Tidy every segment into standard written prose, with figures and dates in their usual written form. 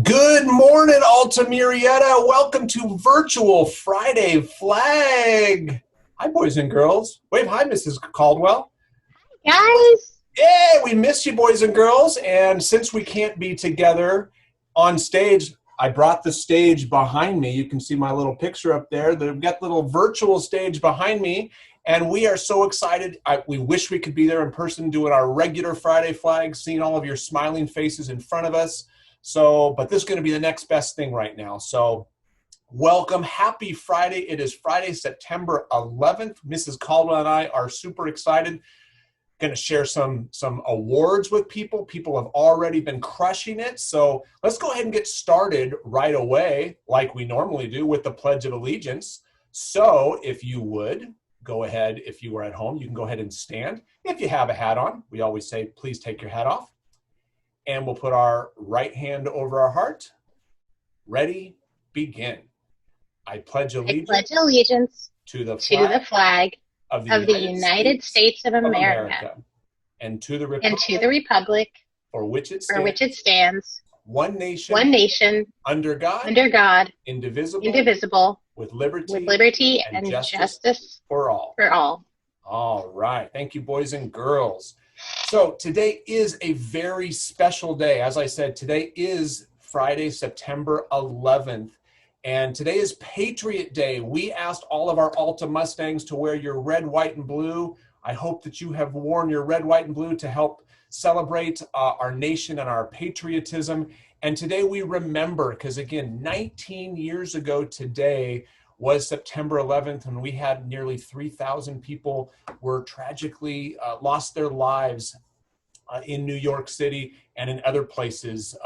Good morning, Alta Murrieta. Welcome to Virtual Friday Flag. Hi, boys and girls. Wave hi, Mrs. Caldwell. Guys, Yay, we miss you, boys and girls. And since we can't be together on stage, I brought the stage behind me. You can see my little picture up there. They've got the little virtual stage behind me. And we are so excited. We wish we could be there in person doing our regular Friday Flag, seeing all of your smiling faces in front of us. But this is going to be the next best thing right now. So welcome. Happy Friday. It is Friday, September 11th. Mrs. Caldwell and I are super excited. Going to share some awards with people. People have already been crushing it. So let's go ahead and get started right away, like we normally do, with the Pledge of Allegiance. So if you would go ahead, if you were at home, you can go ahead and stand. If you have a hat on, we always say, please take your hat off. And we'll put our right hand over our heart. Ready, begin. I pledge allegiance to the flag of the United States of America and to the republic for which it stands, one nation, under God, indivisible, with liberty and justice for all. All right. Thank you, boys and girls. So today is a very special day. As I said, today is Friday, September 11th, and today is Patriot Day. We asked all of our Alta Mustangs to wear your red, white, and blue. I hope that you have worn your red, white, and blue to help celebrate our nation and our patriotism. And today we remember, because again, 19 years ago today was September 11th, and we had nearly 3,000 people were tragically lost their lives in New York City and in other places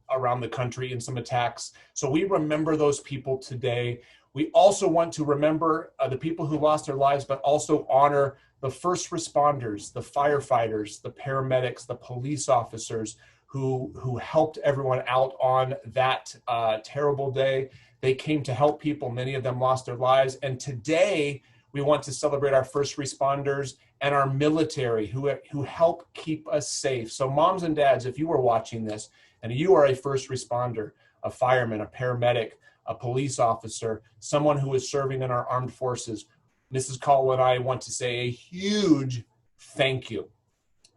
around the country in some attacks. So we remember those people today. We also want to remember the people who lost their lives, but also honor the first responders, the firefighters, the paramedics, the police officers who helped everyone out on that terrible day. They came to help people. Many of them lost their lives. And today, we want to celebrate our first responders and our military who help keep us safe. So moms and dads, if you are watching this and you are a first responder, a fireman, a paramedic, a police officer, someone who is serving in our armed forces, Mrs. Caldwell and I want to say a huge thank you.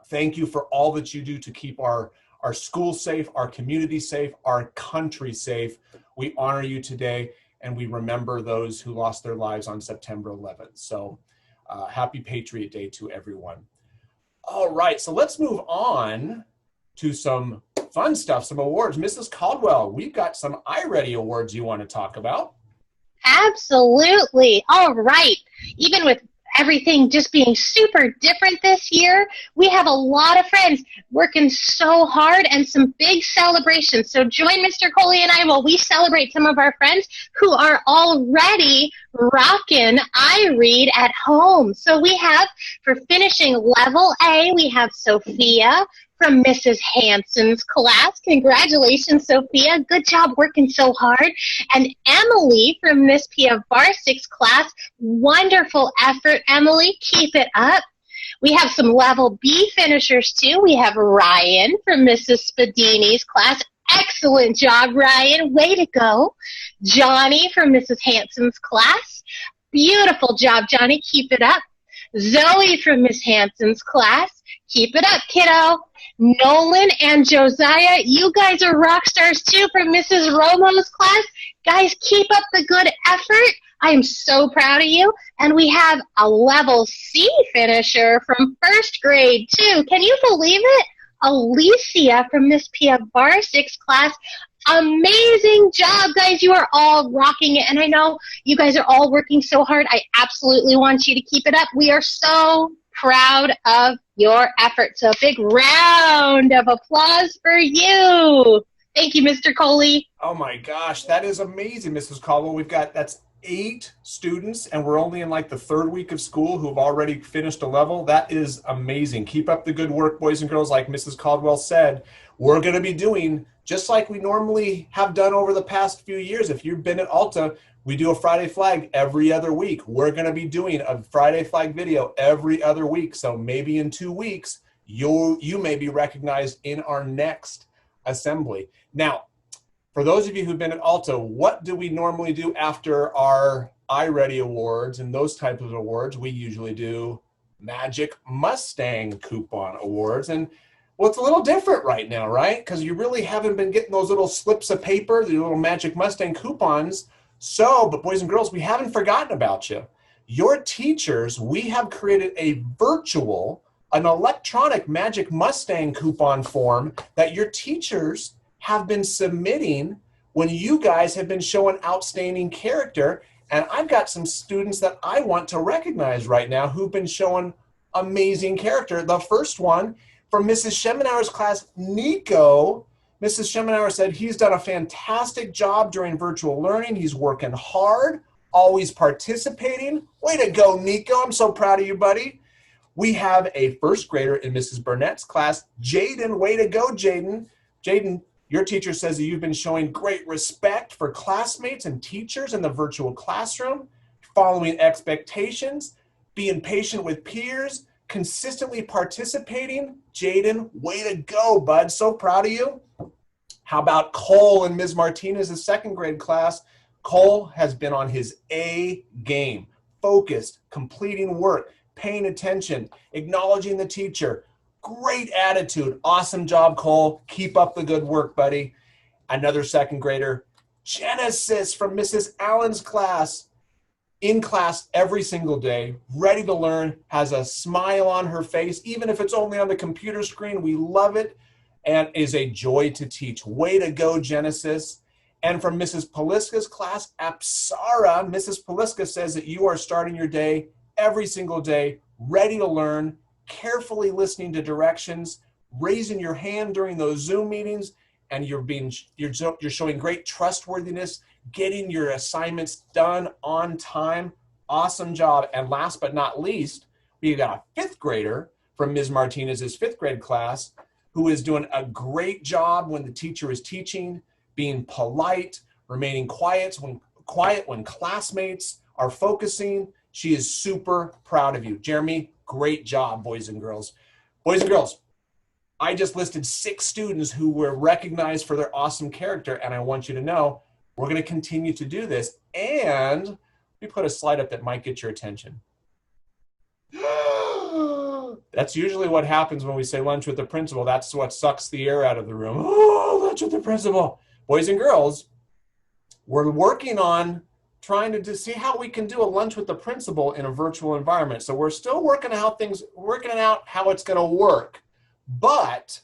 Thank you for all that you do to keep our schools safe, our community safe, our country safe. We honor you today, and we remember those who lost their lives on September 11th. So happy Patriot Day to everyone. All right, so let's move on to some fun stuff, some awards. Mrs. Caldwell, we've got some iReady awards you want to talk about. Absolutely. All right. Even with everything just being super different this year, we have a lot of friends working so hard and some big celebrations. So join Mr. Coley and I while we celebrate some of our friends who are already rocking iRead at home. So we have, for finishing level A, we have Sophia from Mrs. Hanson's class. Congratulations, Sophia. Good job working so hard. And Emily from Miss Pia Barsik's class. Wonderful effort, Emily. Keep it up. We have some level B finishers, too. We have Ryan from Mrs. Spadini's class. Excellent job, Ryan. Way to go. Johnny from Mrs. Hanson's class. Beautiful job, Johnny. Keep it up. Zoe from Miss Hanson's class. Keep it up, kiddo. Nolan and Josiah, you guys are rock stars too from Mrs. Romo's class. Guys, keep up the good effort. I am so proud of you. And we have a level C finisher from first grade too. Can you believe it? Alicia from Miss Pia Barsik's class. Amazing job, guys. You are all rocking it. And I know you guys are all working so hard. I absolutely want you to keep it up. We are so proud of your effort. So a big round of applause for you. Thank you, Mr. Coley. Oh my gosh, that is amazing, Mrs. Caldwell. That's 8 students, and we're only in like the 3rd week of school who have already finished a level. That is amazing. Keep up the good work, boys and girls. Like Mrs. Caldwell said, we're going to be doing just like we normally have done over the past few years. If you've been at Alta, we do a Friday Flag every other week. We're going to be doing a Friday Flag video every other week. So maybe in 2 weeks, you may be recognized in our next assembly. Now, for those of you who've been at Alta, what do we normally do after our iReady Awards and those types of awards? We usually do Magic Mustang Coupon Awards. And well, it's a little different right now, right? Because you really haven't been getting those little slips of paper, the little Magic Mustang coupons. So, but boys and girls, we haven't forgotten about you. Your teachers, we have created a virtual, an electronic Magic Mustang coupon form that your teachers have been submitting when you guys have been showing outstanding character. And I've got some students that I want to recognize right now who've been showing amazing character. The first one from Mrs. Schemenauer's class, Nico. Mrs. Schemenauer said he's done a fantastic job during virtual learning. He's working hard, always participating. Way to go, Nico. I'm so proud of you, buddy. We have a first grader in Mrs. Burnett's class, Jaden. Way to go, Jaden. Jaden, your teacher says that you've been showing great respect for classmates and teachers in the virtual classroom, following expectations, being patient with peers, consistently participating. Jaden, way to go, bud. So proud of you. How about Cole in Ms. Martinez's second grade class? Cole has been on his A game, focused, completing work, paying attention, acknowledging the teacher. Great attitude. Awesome job, Cole. Keep up the good work, buddy. Another second grader, Genesis from Mrs. Allen's class. In class every single day, ready to learn, has a smile on her face, even if it's only on the computer screen. We love it and is a joy to teach. Way to go, Genesis. And from Mrs. Poliska's class, Apsara, Mrs. Poliska says that you are starting your day every single day, ready to learn, carefully listening to directions, raising your hand during those Zoom meetings, and you're showing great trustworthiness, getting your assignments done on time. Awesome job. And last but not least, we got a fifth grader from Ms. Martinez's fifth grade class who is doing a great job when the teacher is teaching, being polite, remaining quiet when classmates are focusing. She is super proud of you. Jeremy, great job, boys and girls. Boys and girls, I just listed 6 students who were recognized for their awesome character, and I want you to know we're going to continue to do this. And we put a slide up that might get your attention. That's usually what happens when we say lunch with the principal. That's what sucks the air out of the room. Oh, lunch with the principal. Boys and girls, we're working on trying to see how we can do a lunch with the principal in a virtual environment. So we're still working out how it's going to work. But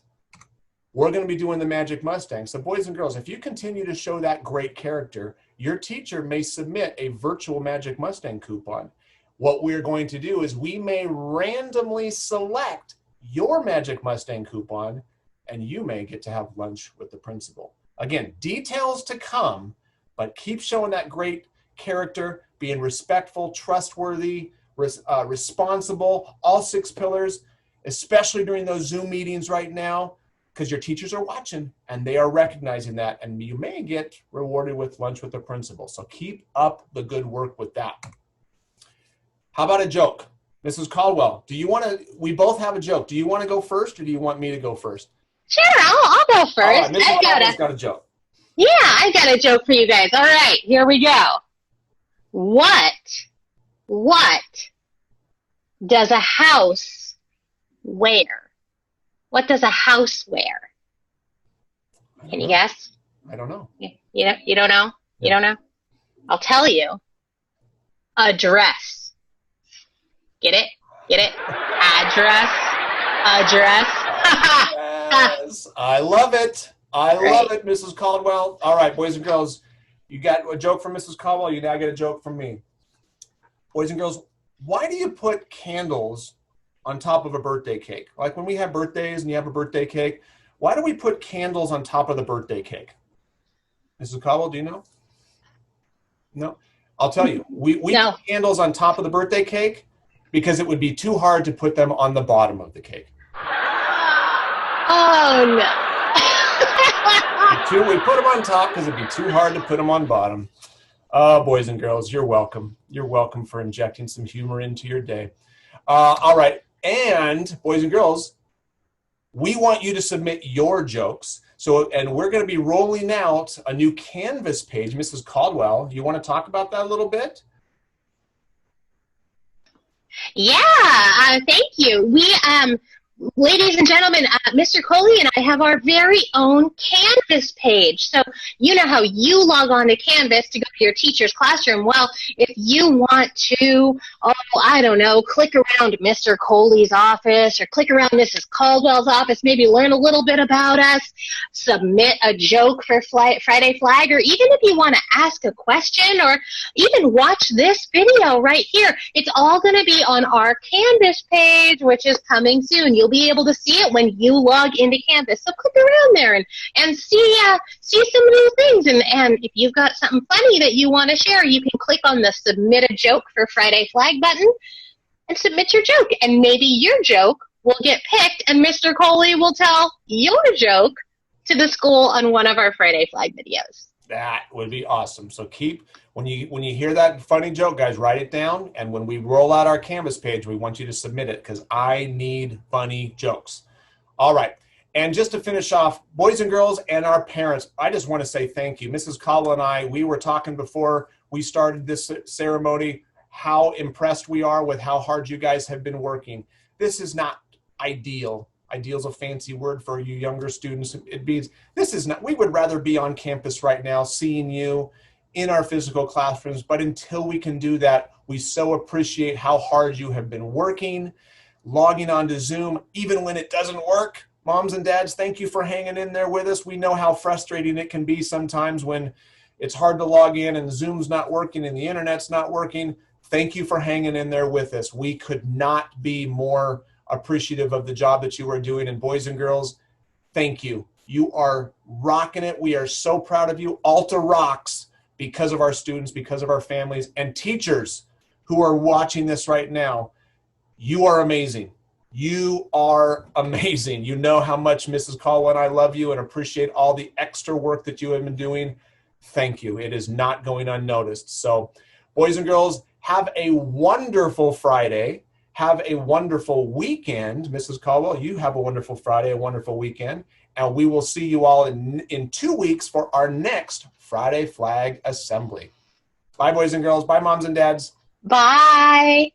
we're going to be doing the Magic Mustang. So boys and girls, if you continue to show that great character, your teacher may submit a virtual Magic Mustang coupon. What we're going to do is we may randomly select your Magic Mustang coupon, and you may get to have lunch with the principal. Again, details to come, but keep showing that great character, being respectful, trustworthy, responsible, all 6 pillars, especially during those Zoom meetings right now, because your teachers are watching and they are recognizing that, and you may get rewarded with lunch with the principal. So keep up the good work with that. How about a joke? Mrs. Caldwell, we both have a joke. Do you want to go first or do you want me to go first? Sure, I'll go first. All right, Mrs. Caldwell's got a joke. Yeah, I got a joke for you guys. All right, here we go. What does a house wear? What does a house wear? Can you guess? I don't know. You don't know? You don't know? I'll tell you. A dress. Get it? Address. Yes, I love it. I love it, Mrs. Caldwell. All right, boys and girls, you got a joke from Mrs. Caldwell. You now get a joke from me. Boys and girls, why do you put candles on top of a birthday cake? Like when we have birthdays and you have a birthday cake, why do we put candles on top of the birthday cake? Mrs. Caldwell, do you know? No? I'll tell you. We No. put candles on top of the birthday cake because it would be too hard to put them on the bottom of the cake. Oh, no. We put them on top because it'd be too hard to put them on bottom. Oh, boys and girls, you're welcome. You're welcome for injecting some humor into your day. All right. And boys and girls, we want you to submit your jokes. So, and we're going to be rolling out a new Canvas page. Mrs. Caldwell, you want to talk about that a little bit? Yeah, thank you. We, ladies and gentlemen, Mr. Coley and I have our very own Canvas page. So you know how you log on to Canvas to go to your teacher's classroom. Well, if you want to, I don't know, click around Mr. Coley's office or click around Mrs. Caldwell's office, maybe learn a little bit about us, submit a joke for Friday Flag, or even if you want to ask a question or even watch this video right here, it's all going to be on our Canvas page, which is coming soon. You'll be able to see it when you log into Canvas. So click around there and see some new things. And if you've got something funny that you want to share, you can click on the Submit a Joke for Friday Flag button and submit your joke. And maybe your joke will get picked, and Mr. Coley will tell your joke to the school on one of our Friday Flag videos. That would be awesome. So when you hear that funny joke, guys, write it down. And when we roll out our Canvas page, we want you to submit it because I need funny jokes. All right. And just to finish off, boys and girls and our parents, I just want to say thank you. Mrs. Caldwell and I, we were talking before we started this ceremony, how impressed we are with how hard you guys have been working. This is not ideal. Ideal is a fancy word for you younger students. We would rather be on campus right now, seeing you in our physical classrooms. But until we can do that, we so appreciate how hard you have been working, logging onto Zoom, even when it doesn't work. Moms and dads, thank you for hanging in there with us. We know how frustrating it can be sometimes when it's hard to log in and Zoom's not working and the internet's not working. Thank you for hanging in there with us. We could not be more appreciative of the job that you are doing. And boys and girls, thank you. You are rocking it. We are so proud of you. Alta rocks because of our students, because of our families, and teachers who are watching this right now. You are amazing. You are amazing. You know how much Mrs. Caldwell and I love you and appreciate all the extra work that you have been doing. Thank you. It is not going unnoticed. So, boys and girls, have a wonderful Friday. Have a wonderful weekend. Mrs. Caldwell, you have a wonderful Friday, a wonderful weekend. And we will see you all in 2 weeks for our next Friday Flag Assembly. Bye, boys and girls. Bye, moms and dads. Bye.